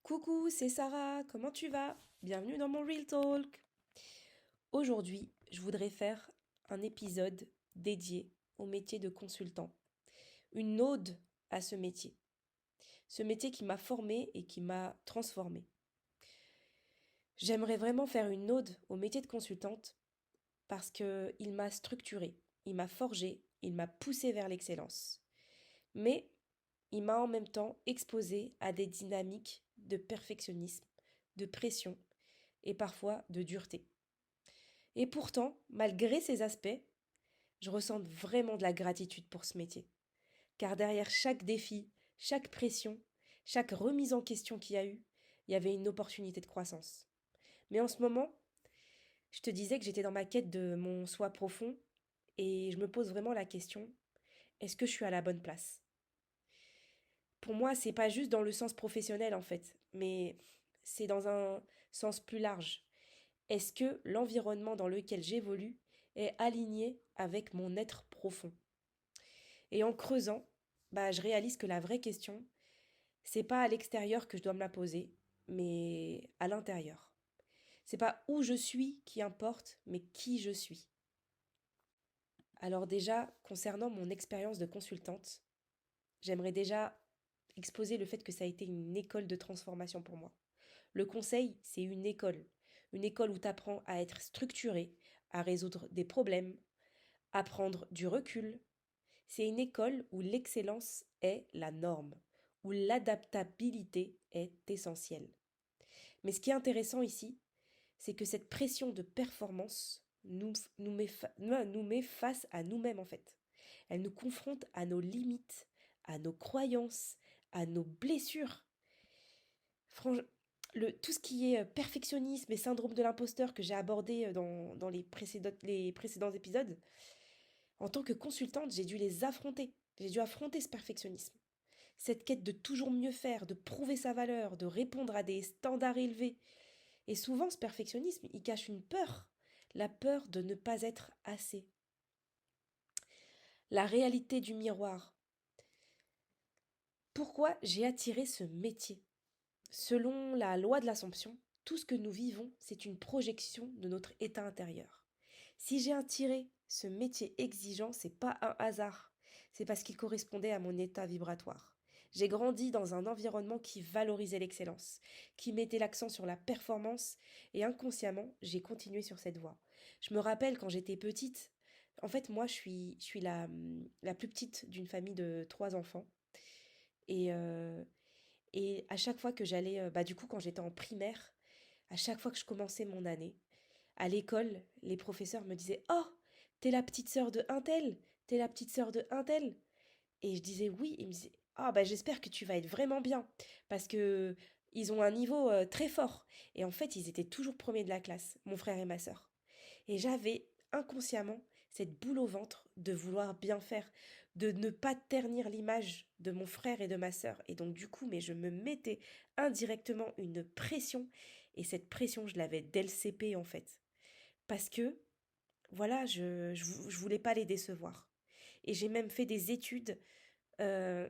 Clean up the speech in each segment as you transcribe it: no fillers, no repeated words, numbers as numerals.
Coucou, c'est Sarah, comment tu vas? Bienvenue dans mon Real Talk. Aujourd'hui, je voudrais faire un épisode dédié au métier de consultant. Une ode à ce métier. Ce métier qui m'a formée et qui m'a transformée. J'aimerais vraiment faire une ode au métier de consultante parce qu'il m'a structurée, il m'a forgée, il m'a poussée vers l'excellence. Mais il m'a en même temps exposée à des dynamiques de perfectionnisme, de pression et parfois de dureté. Et pourtant, malgré ces aspects, je ressens vraiment de la gratitude pour ce métier. Car derrière chaque défi, chaque pression, chaque remise en question qu'il y a eu, il y avait une opportunité de croissance. Mais en ce moment, je te disais que j'étais dans ma quête de mon soi profond et je me pose vraiment la question, est-ce que je suis à la bonne place? Pour moi, c'est pas juste dans le sens professionnel en fait, mais c'est dans un sens plus large. Est-ce que l'environnement dans lequel j'évolue est aligné avec mon être profond? Et en creusant, je réalise que la vraie question, c'est pas à l'extérieur que je dois me la poser, mais à l'intérieur. C'est pas où je suis qui importe, mais qui je suis. Alors déjà, concernant mon expérience de consultante, j'aimerais déjà exposer le fait que ça a été une école de transformation pour moi. Le conseil, c'est une école où tu apprends à être structuré, à résoudre des problèmes, à prendre du recul. C'est une école où l'excellence est la norme, où l'adaptabilité est essentielle. Mais ce qui est intéressant ici, c'est que cette pression de performance nous met face à nous-mêmes en fait. Elle nous confronte à nos limites, à nos croyances, à nos blessures. Tout ce qui est perfectionnisme et syndrome de l'imposteur que j'ai abordé dans les précédents épisodes, en tant que consultante, j'ai dû les affronter. J'ai dû affronter ce perfectionnisme. Cette quête de toujours mieux faire, de prouver sa valeur, de répondre à des standards élevés. Et souvent, ce perfectionnisme, il cache une peur. La peur de ne pas être assez. La réalité du miroir. Pourquoi j'ai attiré ce métier? Selon la loi de l'Assomption, tout ce que nous vivons, c'est une projection de notre état intérieur. Si j'ai attiré ce métier exigeant, c'est pas un hasard. C'est parce qu'il correspondait à mon état vibratoire. J'ai grandi dans un environnement qui valorisait l'excellence, qui mettait l'accent sur la performance, et inconsciemment, j'ai continué sur cette voie. Je me rappelle quand j'étais petite, en fait, moi, je suis la plus petite d'une famille de trois enfants. Et, euh, et à chaque fois que j'allais, du coup, quand j'étais en primaire, à chaque fois que je commençais mon année, à l'école, les professeurs me disaient: «Oh, t'es la petite sœur de un tel, t'es la petite sœur de un tel.» Et je disais oui, et ils me disaient: «Ah, j'espère que tu vas être vraiment bien, parce que ils ont un niveau très fort.» Et en fait, ils étaient toujours premiers de la classe, mon frère et ma sœur. Et j'avais inconsciemment cette boule au ventre de vouloir bien faire, de ne pas ternir l'image de mon frère et de ma sœur. Et donc du coup, mais je me mettais indirectement une pression, et cette pression, je l'avais dès le CP en fait. Parce que, voilà, je voulais pas les décevoir. Et j'ai même fait des études euh,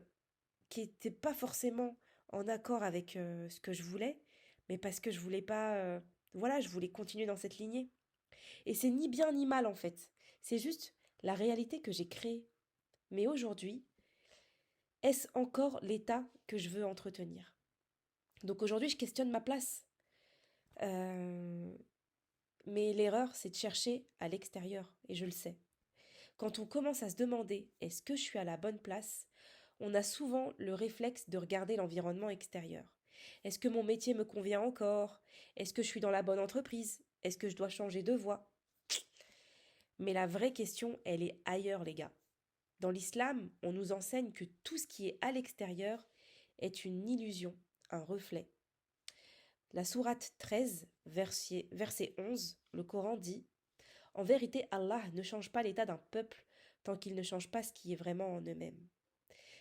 qui n'étaient pas forcément en accord avec ce que je voulais, mais parce que je voulais pas, voilà, je voulais continuer dans cette lignée. Et c'est ni bien ni mal en fait. C'est juste la réalité que j'ai créée. Mais aujourd'hui, est-ce encore l'état que je veux entretenir? Donc aujourd'hui, je questionne ma place. Euh, mais l'erreur, c'est de chercher à l'extérieur, et je le sais. Quand on commence à se demander est-ce que je suis à la bonne place, on a souvent le réflexe de regarder l'environnement extérieur. Est-ce que mon métier me convient encore? Est-ce que je suis dans la bonne entreprise? Est-ce que je dois changer de voie? Mais la vraie question, elle est ailleurs, les gars. Dans l'islam, on nous enseigne que tout ce qui est à l'extérieur est une illusion, un reflet. La sourate 13, verset 11, le Coran dit: En vérité, Allah ne change pas l'état d'un peuple tant qu'il ne change pas ce qui est vraiment en eux-mêmes.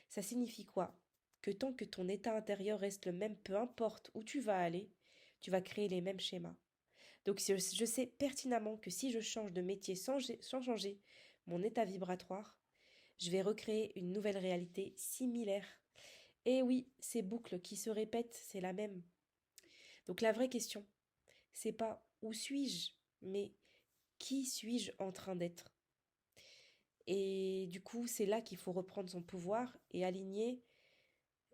Ça signifie quoi? Que tant que ton état intérieur reste le même, peu importe où tu vas aller, tu vas créer les mêmes schémas. Donc je sais pertinemment que si je change de métier sans changer mon état vibratoire, je vais recréer une nouvelle réalité similaire. Et oui, ces boucles qui se répètent, c'est la même. Donc la vraie question, c'est pas où suis-je, mais qui suis-je en train d'être? Et du coup, c'est là qu'il faut reprendre son pouvoir et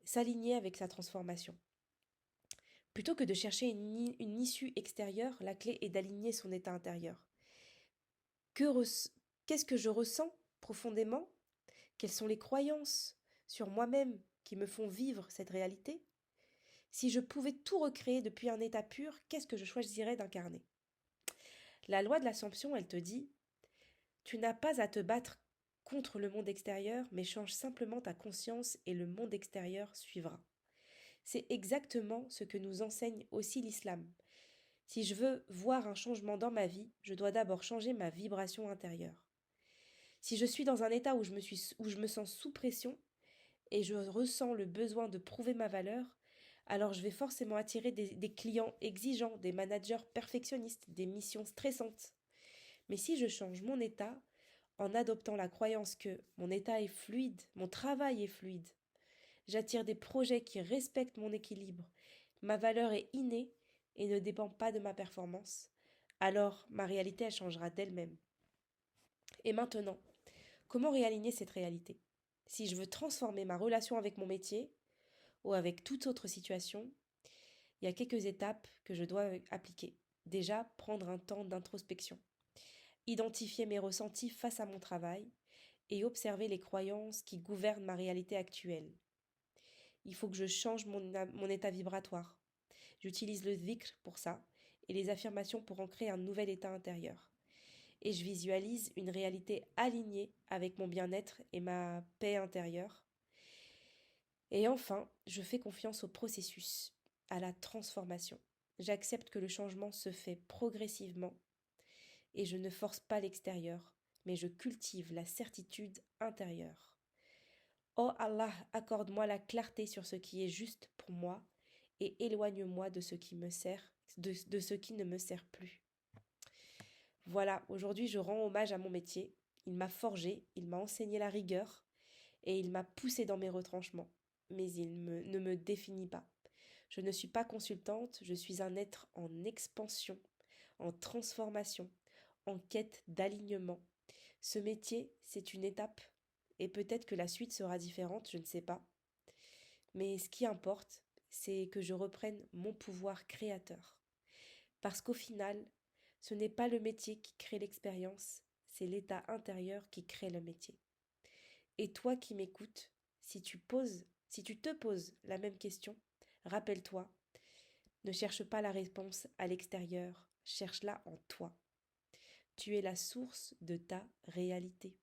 s'aligner avec sa transformation. Plutôt que de chercher une issue extérieure, la clé est d'aligner son état intérieur. Que Qu'est-ce que je ressens profondément? Quelles sont les croyances sur moi-même qui me font vivre cette réalité? Si je pouvais tout recréer depuis un état pur, qu'est-ce que je choisirais d'incarner? La loi de l'Assomption, elle te dit, tu n'as pas à te battre contre le monde extérieur, mais change simplement ta conscience et le monde extérieur suivra. C'est exactement ce que nous enseigne aussi l'islam. Si je veux voir un changement dans ma vie, je dois d'abord changer ma vibration intérieure. Si je suis dans un état où je me sens sous pression et je ressens le besoin de prouver ma valeur, alors je vais forcément attirer des clients exigeants, des managers perfectionnistes, des missions stressantes. Mais si je change mon état en adoptant la croyance que mon état est fluide, mon travail est fluide, j'attire des projets qui respectent mon équilibre, ma valeur est innée et ne dépend pas de ma performance, alors ma réalité elle changera d'elle-même. Et maintenant, comment réaligner cette réalité? Si je veux transformer ma relation avec mon métier ou avec toute autre situation, il y a quelques étapes que je dois appliquer. Déjà, prendre un temps d'introspection, identifier mes ressentis face à mon travail et observer les croyances qui gouvernent ma réalité actuelle. Il faut que je change mon état vibratoire. J'utilise le dhikr pour ça et les affirmations pour ancrer un nouvel état intérieur. Et je visualise une réalité alignée avec mon bien-être et ma paix intérieure. Et enfin, je fais confiance au processus, à la transformation. J'accepte que le changement se fait progressivement et je ne force pas l'extérieur, mais je cultive la certitude intérieure. Oh Allah, accorde-moi la clarté sur ce qui est juste pour moi et éloigne-moi de ce qui me sert, de ce qui ne me sert plus. Voilà, aujourd'hui je rends hommage à mon métier. Il m'a forgé, il m'a enseigné la rigueur et il m'a poussé dans mes retranchements. Mais ne me définit pas. Je ne suis pas consultante, je suis un être en expansion, en transformation, en quête d'alignement. Ce métier, c'est une étape, et peut-être que la suite sera différente, je ne sais pas. Mais ce qui importe, c'est que je reprenne mon pouvoir créateur. Parce qu'au final, ce n'est pas le métier qui crée l'expérience, c'est l'état intérieur qui crée le métier. Et toi qui m'écoutes, si tu te poses la même question, rappelle-toi, ne cherche pas la réponse à l'extérieur, cherche-la en toi. Tu es la source de ta réalité.